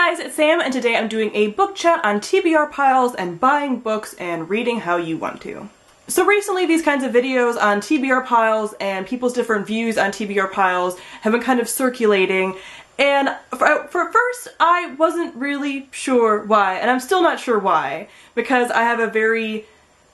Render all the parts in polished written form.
guys, it's Sam, and today I'm doing a book chat on TBR piles and buying books and reading how you want to. So recently these kinds of videos on TBR piles and people's different views on TBR piles have been kind of circulating, and for first I wasn't really sure why, and I'm still not sure why, because I have a very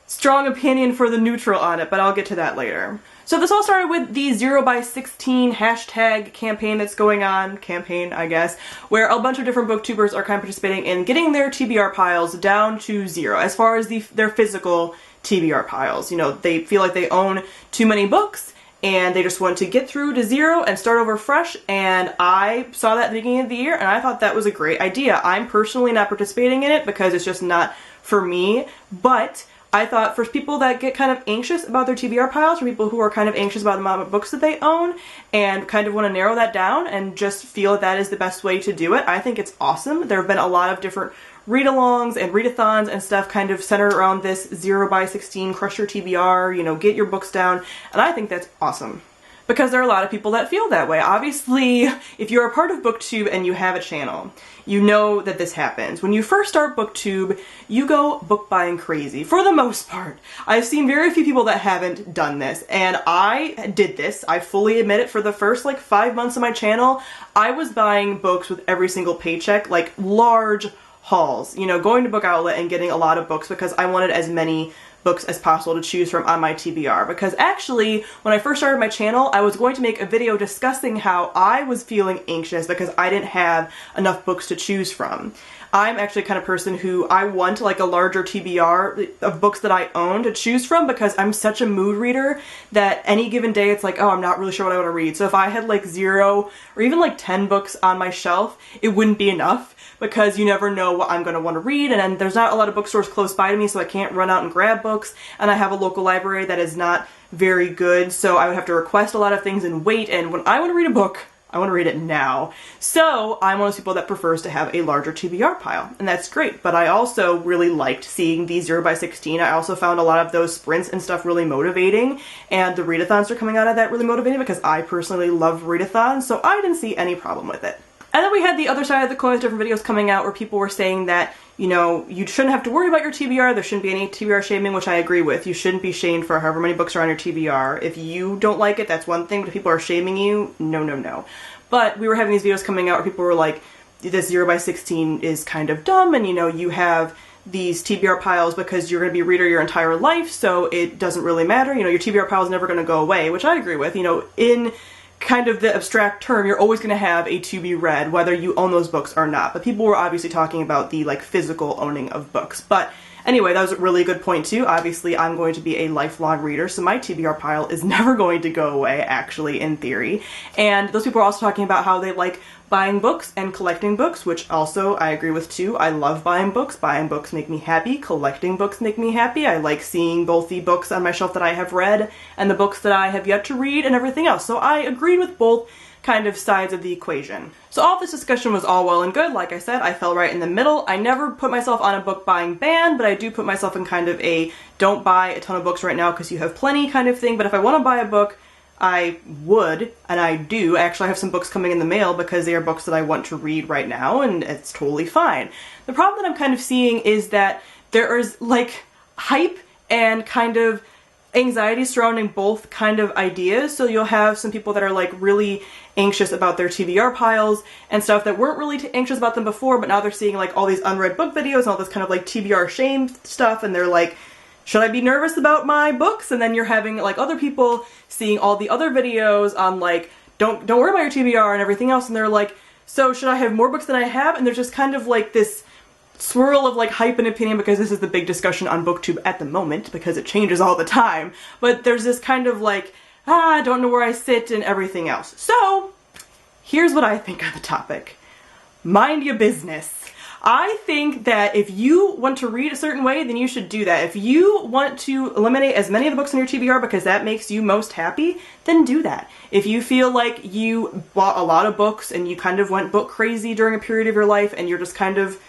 strong opinion for the neutral on it, but I'll get to that later. So this all started with the 0x16 hashtag campaign that's going on, I guess, where a bunch of different booktubers are kind of participating in getting their TBR piles down to 0, as far as their physical TBR piles. You know, they feel like they own too many books, and they just want to get through to 0 and start over fresh, and I saw that at the beginning of the year, and I thought that was a great idea. I'm personally not participating in it because it's just not for me, but I thought for people that get kind of anxious about their TBR piles, for people who are kind of anxious about the amount of books that they own and kind of want to narrow that down and just feel that that is the best way to do it, I think it's awesome. There have been a lot of different read-alongs and readathons and stuff kind of centered around this 0x16 crush your TBR, you know, get your books down, and I think that's awesome. Because there are a lot of people that feel that way. Obviously, if you're a part of BookTube and you have a channel, you know that this happens. When you first start BookTube, you go book buying crazy, for the most part. I've seen very few people that haven't done this, and I did this. I fully admit it. For the first, 5 months of my channel, I was buying books with every single paycheck, large hauls. You know, going to Book Outlet and getting a lot of books because I wanted as many books as possible to choose from on my TBR, because actually when I first started my channel I was going to make a video discussing how I was feeling anxious because I didn't have enough books to choose from. I'm actually the kind of person who I want a larger TBR of books that I own to choose from, because I'm such a mood reader that any given day it's like, oh, I'm not really sure what I want to read. So if I had 0 or even 10 books on my shelf, it wouldn't be enough, because you never know what I'm going to want to read, and then there's not a lot of bookstores close by to me, so I can't run out and grab books, and I have a local library that is not very good, so I would have to request a lot of things and wait, and when I want to read a book, I want to read it now. So I'm one of those people that prefers to have a larger TBR pile, and that's great, but I also really liked seeing the 0x16. I also found a lot of those sprints and stuff really motivating, and the readathons are coming out of that really motivating because I personally love readathons, so I didn't see any problem with it. And then we had the other side of the coin with different videos coming out where people were saying that, you know, you shouldn't have to worry about your TBR, there shouldn't be any TBR shaming, which I agree with. You shouldn't be shamed for however many books are on your TBR. If you don't like it, that's one thing, but if people are shaming you, no, no, no. But we were having these videos coming out where people were like, this 0x16 is kind of dumb, and you know, you have these TBR piles because you're going to be a reader your entire life, so it doesn't really matter. You know, your TBR pile is never going to go away, which I agree with. You know, in kind of the abstract term, you're always going to have a to be read, whether you own those books or not. But people were obviously talking about the physical owning of books. But anyway, that was a really good point too. Obviously, I'm going to be a lifelong reader, so my TBR pile is never going to go away, actually, in theory. And those people are also talking about how they like buying books and collecting books, which also I agree with too. I love buying books. Buying books make me happy. Collecting books make me happy. I like seeing both the books on my shelf that I have read and the books that I have yet to read and everything else. So I agreed with both kind of sides of the equation. So all this discussion was all well and good. Like I said, I fell right in the middle. I never put myself on a book buying ban, but I do put myself in kind of a don't buy a ton of books right now because you have plenty kind of thing. But if I want to buy a book, I would, and I do. Actually, I have some books coming in the mail because they are books that I want to read right now, and it's totally fine. The problem that I'm kind of seeing is that there is hype and kind of anxiety surrounding both kind of ideas. So you'll have some people that are really anxious about their TBR piles and stuff that weren't really anxious about them before, but now they're seeing all these unread book videos and all this kind of TBR shame stuff, and they're like, should I be nervous about my books? And then you're having other people seeing all the other videos on don't worry about your TBR and everything else, and they're like, so should I have more books than I have? And there's just kind of this swirl of hype and opinion, because this is the big discussion on BookTube at the moment because it changes all the time. But there's this kind of I don't know where I sit and everything else. So here's what I think of the topic. Mind your business. I think that if you want to read a certain way, then you should do that. If you want to eliminate as many of the books in your TBR because that makes you most happy, then do that. If you feel like you bought a lot of books and you kind of went book crazy during a period of your life and you're just kind of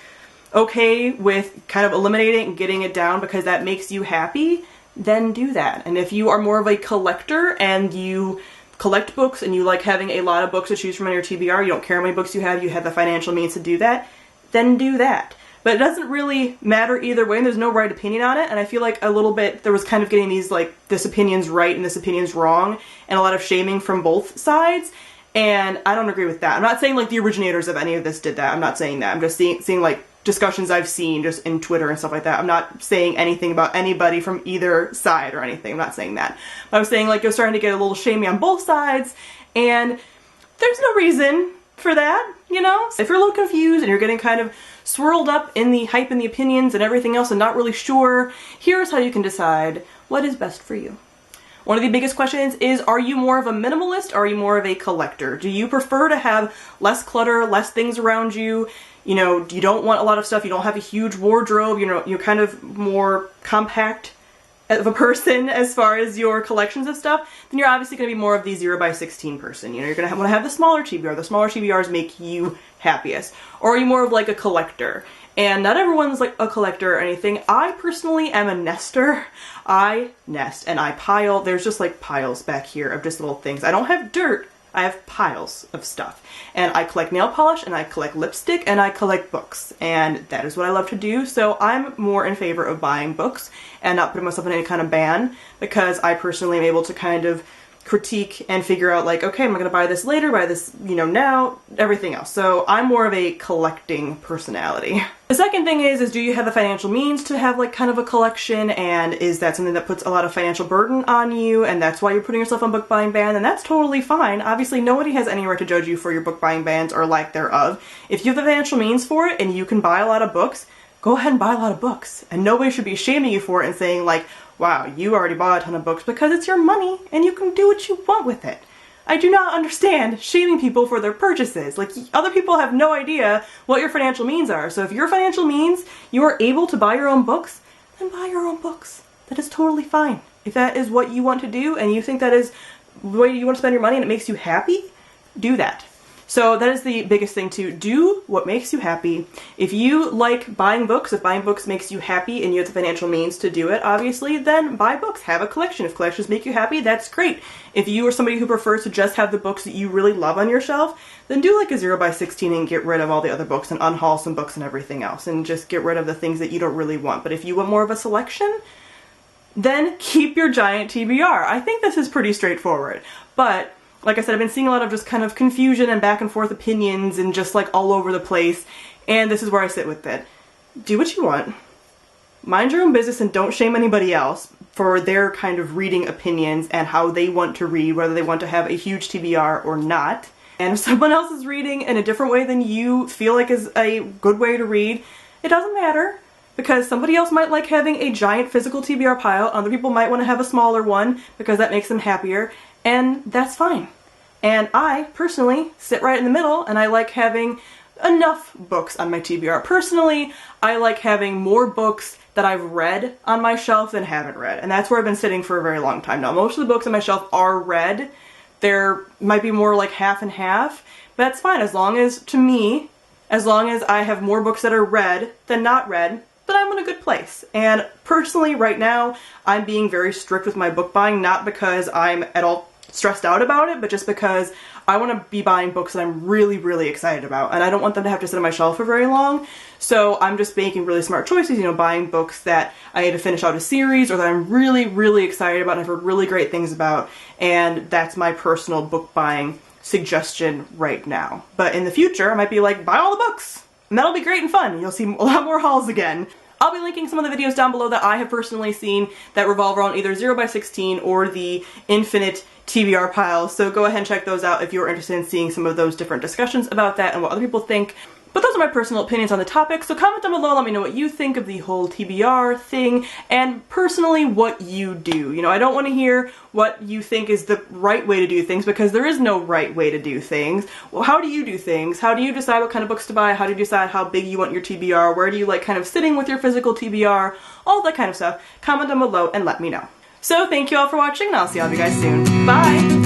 okay with kind of eliminating and getting it down because that makes you happy, then do that. And if you are more of a collector and you collect books and you like having a lot of books to choose from in your TBR, you don't care how many books you have the financial means to do that, then do that. But it doesn't really matter either way, and there's no right opinion on it, and I feel like a little bit there was kind of getting these, like, this opinion's right and this opinion's wrong, and a lot of shaming from both sides, and I don't agree with that. I'm not saying, like, the originators of any of this did that. I'm not saying that. I'm just seeing like, discussions I've seen just in Twitter and stuff like that. I'm not saying anything about anybody from either side or anything. I'm not saying that. But I was saying, like, you're starting to get a little shamey on both sides, and there's no reason for that, you know? If you're a little confused and you're getting kind of swirled up in the hype and the opinions and everything else and not really sure, here's how you can decide what is best for you. One of the biggest questions is, are you more of a minimalist or are you more of a collector? Do you prefer to have less clutter, less things around you? You know, you don't want a lot of stuff, you don't have a huge wardrobe, you know, you're kind of more compact of a person as far as your collections of stuff, then you're obviously going to be more of the 0x16 person. You know, you're going to want to have the smaller TBR. The smaller TBRs make you happiest. Or are you more of like a collector? And not everyone's like a collector or anything. I personally am a nester. I nest and I pile. There's just like piles back here of just little things. I don't have dirt. I have piles of stuff. And I collect nail polish, and I collect lipstick, and I collect books. And that is what I love to do, so I'm more in favor of buying books and not putting myself in any kind of ban, because I personally am able to kind of critique and figure out, like, okay, am I going to buy this later, buy this, you know, now, everything else. So I'm more of a collecting personality. The second thing is do you have the financial means to have, like, kind of a collection, and is that something that puts a lot of financial burden on you, and that's why you're putting yourself on book buying ban? And that's totally fine. Obviously, nobody has any right to judge you for your book buying bans or lack thereof. If you have the financial means for it and you can buy a lot of books, go ahead and buy a lot of books. And nobody should be shaming you for it and saying, like, wow, you already bought a ton of books, because it's your money and you can do what you want with it. I do not understand shaming people for their purchases. Like, other people have no idea what your financial means are. So if your financial means you are able to buy your own books, then buy your own books. That is totally fine. If that is what you want to do and you think that is the way you want to spend your money and it makes you happy, do that. So that is the biggest thing, to do what makes you happy. If you like buying books, if buying books makes you happy and you have the financial means to do it, obviously, then buy books, have a collection. If collections make you happy, that's great. If you are somebody who prefers to just have the books that you really love on your shelf, then do like a 0x16 and get rid of all the other books and unhaul some books and everything else, and just get rid of the things that you don't really want. But if you want more of a selection, then keep your giant TBR. I think this is pretty straightforward. But like I said, I've been seeing a lot of just kind of confusion and back and forth opinions and just like all over the place, and this is where I sit with it. Do what you want. Mind your own business and don't shame anybody else for their kind of reading opinions and how they want to read, whether they want to have a huge TBR or not. And if someone else is reading in a different way than you feel like is a good way to read, it doesn't matter. Because somebody else might like having a giant physical TBR pile, other people might want to have a smaller one because that makes them happier, and that's fine. And I, personally, sit right in the middle, and I like having enough books on my TBR. Personally, I like having more books that I've read on my shelf than haven't read, and that's where I've been sitting for a very long time now. Most of the books on my shelf are read. There might be more like half and half, but that's fine, as long as, to me, as long as I have more books that are read than not read, then I'm in a good place. And personally, right now, I'm being very strict with my book buying, not because I'm at all stressed out about it, but just because I want to be buying books that I'm really, really excited about, and I don't want them to have to sit on my shelf for very long. So I'm just making really smart choices, you know, buying books that I need to finish out a series or that I'm really, really excited about and I've heard really great things about, and that's my personal book buying suggestion right now. But in the future, I might be like, buy all the books! And that'll be great and fun. You'll see a lot more hauls again. I'll be linking some of the videos down below that I have personally seen that revolve around either 0x16 or the infinite TBR piles, so go ahead and check those out if you're interested in seeing some of those different discussions about that and what other people think. But those are my personal opinions on the topic, so comment down below, let me know what you think of the whole TBR thing, and personally what you do. You know, I don't want to hear what you think is the right way to do things, because there is no right way to do things. Well, how do you do things? How do you decide what kind of books to buy? How do you decide how big you want your TBR? Where do you like kind of sitting with your physical TBR? All that kind of stuff. Comment down below and let me know. So thank you all for watching, and I'll see all of you guys soon. Bye!